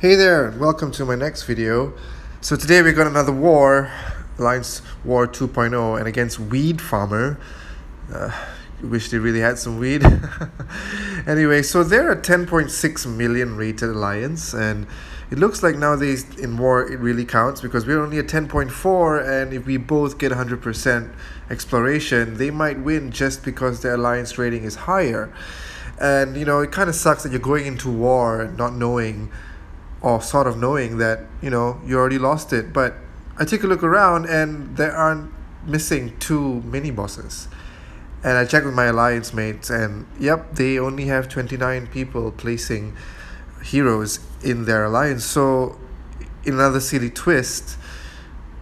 Hey there, and welcome to my next video. So today we got another war, Alliance War 2.0, and against weedfarmer. Wish they really had some weed. Anyway, so they're a 10.6 million rated alliance, and it looks like nowadays in war it really counts because we're only at 10.4, and if we both get 100% exploration, they might win just because their alliance rating is higher. And you know, it kind of sucks that you're going into war not knowing, or sort of knowing that, you know, you already lost it. But I take a look around and there aren't missing 2 mini bosses. And I checked with my alliance mates, and yep, they only have 29 people placing heroes in their alliance. So in another silly twist,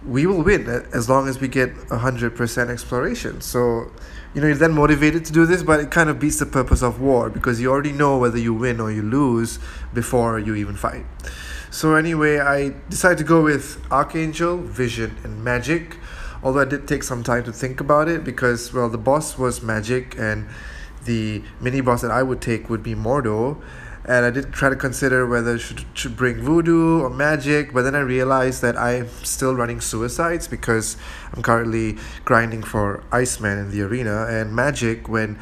we will win as long as we get 100% exploration. So, you know, you're then motivated to do this, but it kind of beats the purpose of war because you already know whether you win or you lose before you even fight. So anyway, I decided to go with Archangel, Vision, and Magik. Although I did take some time to think about it because, well, the boss was Magik and the mini boss that I would take would be Mordo. And I did try to consider whether I should bring Voodoo or Magik, but then I realized that I'm still running suicides because I'm currently grinding for Iceman in the arena. And Magik, when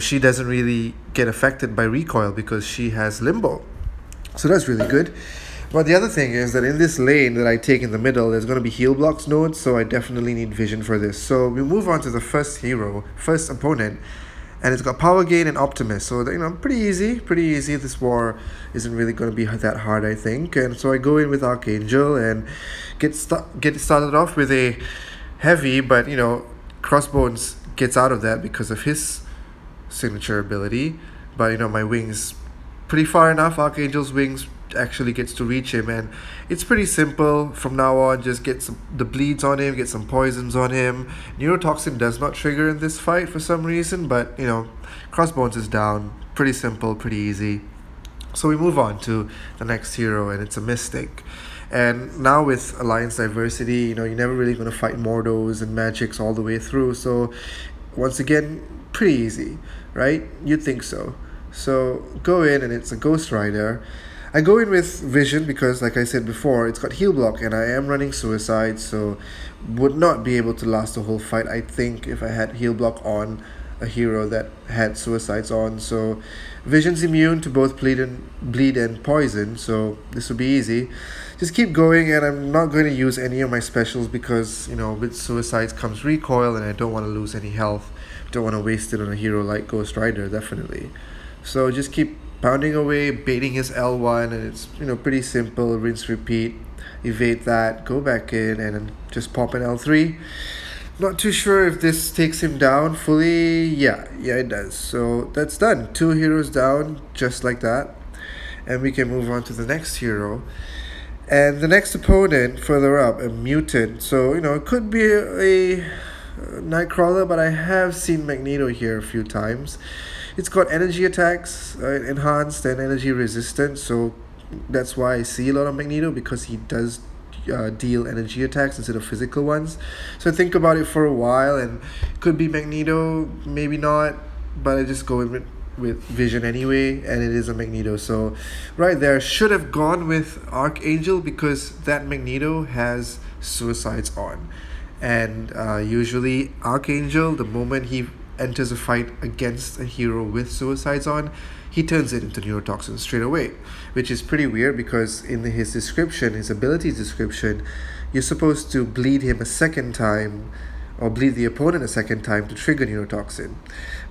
she doesn't really get affected by recoil because she has Limbo, so that's really good. But the other thing is that in this lane that I take in the middle, there's going to be heal blocks nodes, so I definitely need Vision for this. So we move on to the first opponent. And it's got Power Gain and Optimus, so pretty easy. This war isn't really going to be that hard, I think. And so I go in with Archangel and get started off with a heavy, but Crossbones gets out of that because of his signature ability. But my wings pretty far enough. Archangel's wings actually gets to reach him, and it's pretty simple from now on. Just get the bleeds on him, get some poisons on him. Neurotoxin does not trigger in this fight for some reason, but Crossbones is down. Pretty simple, pretty easy. So we move on to the next hero, and it's a Mystic. And now with alliance diversity, you're never really going to fight Mordos and Magics all the way through, so once again, pretty easy, right? You'd think so. So go in, and it's a Ghost Rider. I go in with Vision because, like I said before, it's got heal block and I am running suicide, so would not be able to last the whole fight, I think, if I had heal block on a hero that had suicides on. So Vision's immune to both bleed and poison, so this will be easy. Just keep going, and I'm not going to use any of my specials because with suicides comes recoil, and I don't want to lose any health. Don't want to waste it on a hero like Ghost Rider, definitely. So just keep pounding away, baiting his L1, and it's pretty simple. Rinse, repeat, evade that, go back in, and then just pop an L3. Not too sure if this takes him down fully. Yeah, it does. So that's done. 2 heroes down, just like that, and we can move on to the next hero. And the next opponent further up, a mutant. So it could be a Nightcrawler, but I have seen Magneto here a few times. It's got energy attacks, enhanced, and energy resistance, so that's why I see a lot of Magneto, because he does deal energy attacks instead of physical ones. So think about it for a while, and it could be Magneto, maybe not, but I just go in with Vision anyway, and it is a Magneto. So right there, should have gone with Archangel because that Magneto has suicides on. And usually Archangel, the moment he enters a fight against a hero with suicides on, he turns it into neurotoxin straight away, which is pretty weird because in his description, his abilities description, you're supposed to bleed him a second time, or bleed the opponent a second time to trigger neurotoxin.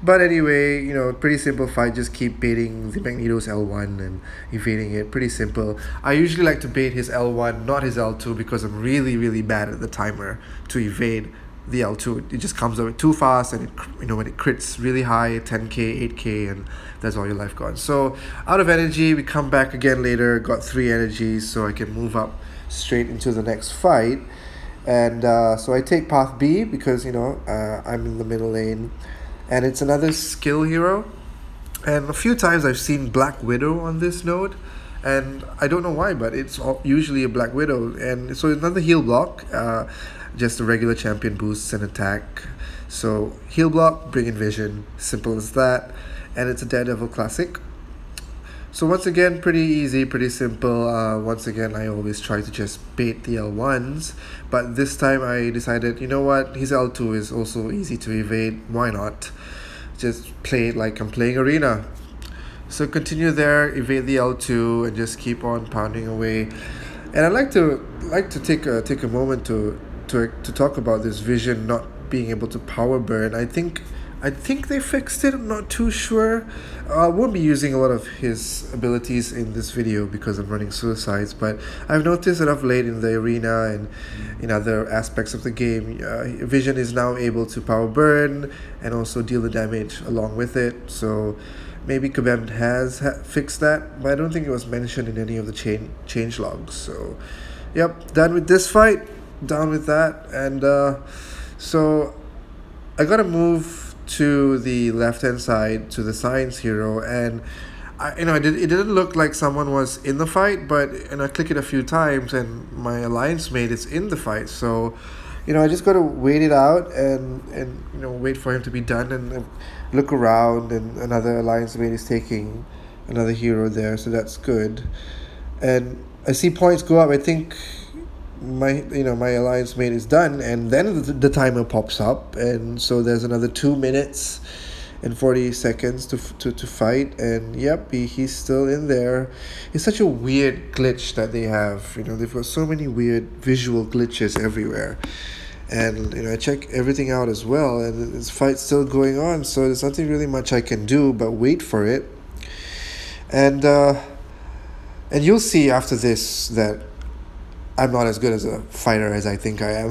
But anyway, pretty simple fight. Just keep baiting the Magneto's L1 and evading it. Pretty simple. I usually like to bait his L1, not his L2, because I'm really bad at the timer to evade the L2. It just comes out too fast, and when it crits really high, 10k, 8k, and that's all your life gone. So out of energy, we come back again later. Got 3 energies, so I can move up straight into the next fight. And so I take path B because I'm in the middle lane, and it's another skill hero. And a few times I've seen Black Widow on this node, and I don't know why, but it's usually a Black Widow. And so another heal block, just a regular champion boosts and attack. So heal block, bring in Vision, simple as that. And it's a Daredevil classic. So once again, pretty easy, pretty simple. Once again, I always try to just bait the L1s, but this time I decided, you know what, his L2 is also easy to evade, why not? Just play it like I'm playing Arena. So continue there, evade the L2, and just keep on pounding away. And I'd like to take a moment to talk about this Vision not being able to power burn. I think they fixed it. I'm not too sure. I won't be using a lot of his abilities in this video because I'm running suicides, but I've noticed that of late in the arena and in other aspects of the game, Vision is now able to power burn and also deal the damage along with it. So maybe Kabam has fixed that, but I don't think it was mentioned in any of the change logs. So yep, done with this fight, done with that. And so I gotta move to the left hand side to the science hero, and it didn't look like someone was in the fight, but I click it a few times and my alliance mate is in the fight. So I just gotta wait it out and wait for him to be done and look around, and another alliance mate is taking another hero there, so that's good. And I see points go up. I think my alliance mate is done, and then the timer pops up, and so there's another 2 minutes and 40 seconds to fight, and yep, he's still in there. It's such a weird glitch that they have. They've got so many weird visual glitches everywhere, and I check everything out as well, and this fight's still going on, so there's nothing really much I can do but wait for it. And you'll see after this that I'm not as good as a fighter as I think I am.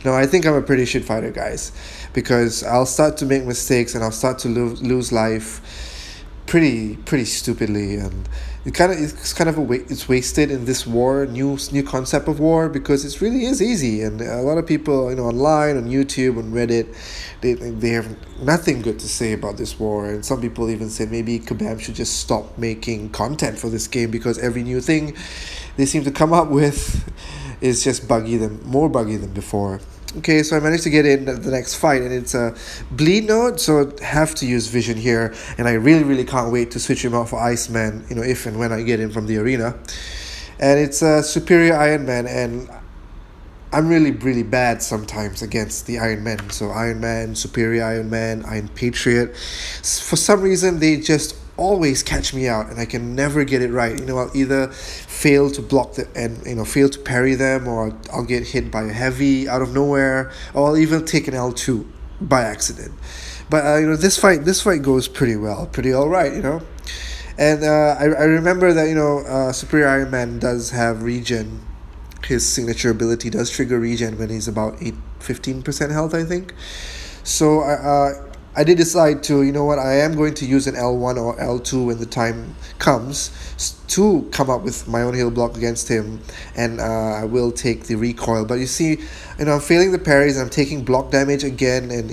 No, I think I'm a pretty shit fighter, guys, because I'll start to make mistakes and I'll start to lose life pretty stupidly, and it's wasted in this war, new concept of war, because it really is easy, and a lot of people online, on YouTube, on Reddit, they have nothing good to say about this war, and some people even said maybe Kabam should just stop making content for this game because every new thing they seem to come up with is just more buggy than before. Okay, so I managed to get in the next fight, and it's a bleed node, so I have to use Vision here, and I really can't wait to switch him out for Iceman, if and when I get in from the arena. And it's a superior Iron Man, and I'm really bad sometimes against the Iron Man. So Iron Man, superior Iron Man, Iron Patriot. For some reason, they just always catch me out, and I can never get it right. I'll either fail to block fail to parry them, or I'll get hit by a heavy out of nowhere, or I'll even take an L2 by accident. But this fight goes pretty well, pretty all right, And I remember that Superior Iron Man does have regen. His signature ability does trigger regen when he's about 15% health, I think. So I did decide to, I am going to use an L1 or L2 when the time comes to come up with my own heal block against him, and I will take the recoil. But you see, I'm failing the parries, I'm taking block damage again, and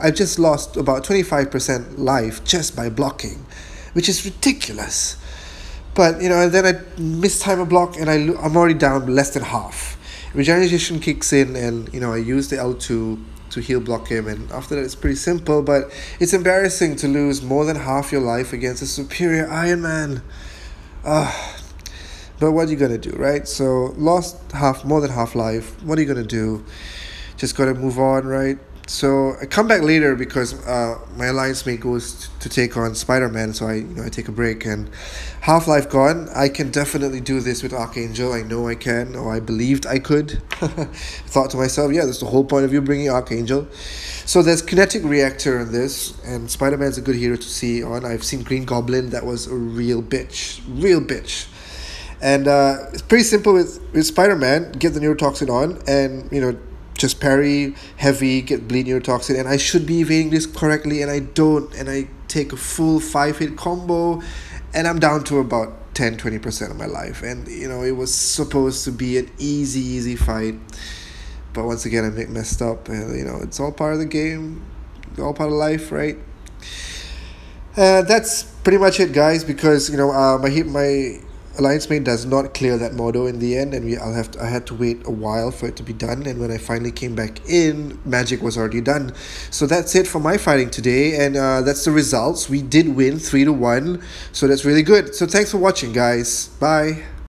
I just lost about 25% life just by blocking, which is ridiculous. But and then I mistime a block, and I'm already down less than half. Regeneration kicks in, and I use the L2 to heal block him, and after that it's pretty simple. But it's embarrassing to lose more than half your life against a superior Iron Man. But what are you gonna do, right? So lost more than half life. What are you gonna do? Just gotta move on, right? So I come back later because my alliance mate goes to take on Spider-Man, so I take a break, and half-life gone. I can definitely do this with Archangel. I know I can, or I believed I could. Thought to myself, yeah, that's the whole point of you bringing Archangel. So there's kinetic reactor in this, and Spider-Man's a good hero to see on. I've seen Green Goblin, that was a real bitch. And it's pretty simple with Spider-Man. Get the neurotoxin on, and just parry heavy, get bleed neurotoxin, and I should be evading this correctly, and I don't, and I take a full 5-hit combo, and I'm down to about 10-20% of my life. And it was supposed to be an easy fight, but once again I messed up, and it's all part of the game, all part of life, right? That's pretty much it, guys, because my Alliance Mate does not clear that modo in the end, and I had to wait a while for it to be done, and when I finally came back in, Magik was already done. So that's it for my fighting today, and that's the results. We did win 3-1, so that's really good. So thanks for watching, guys. Bye.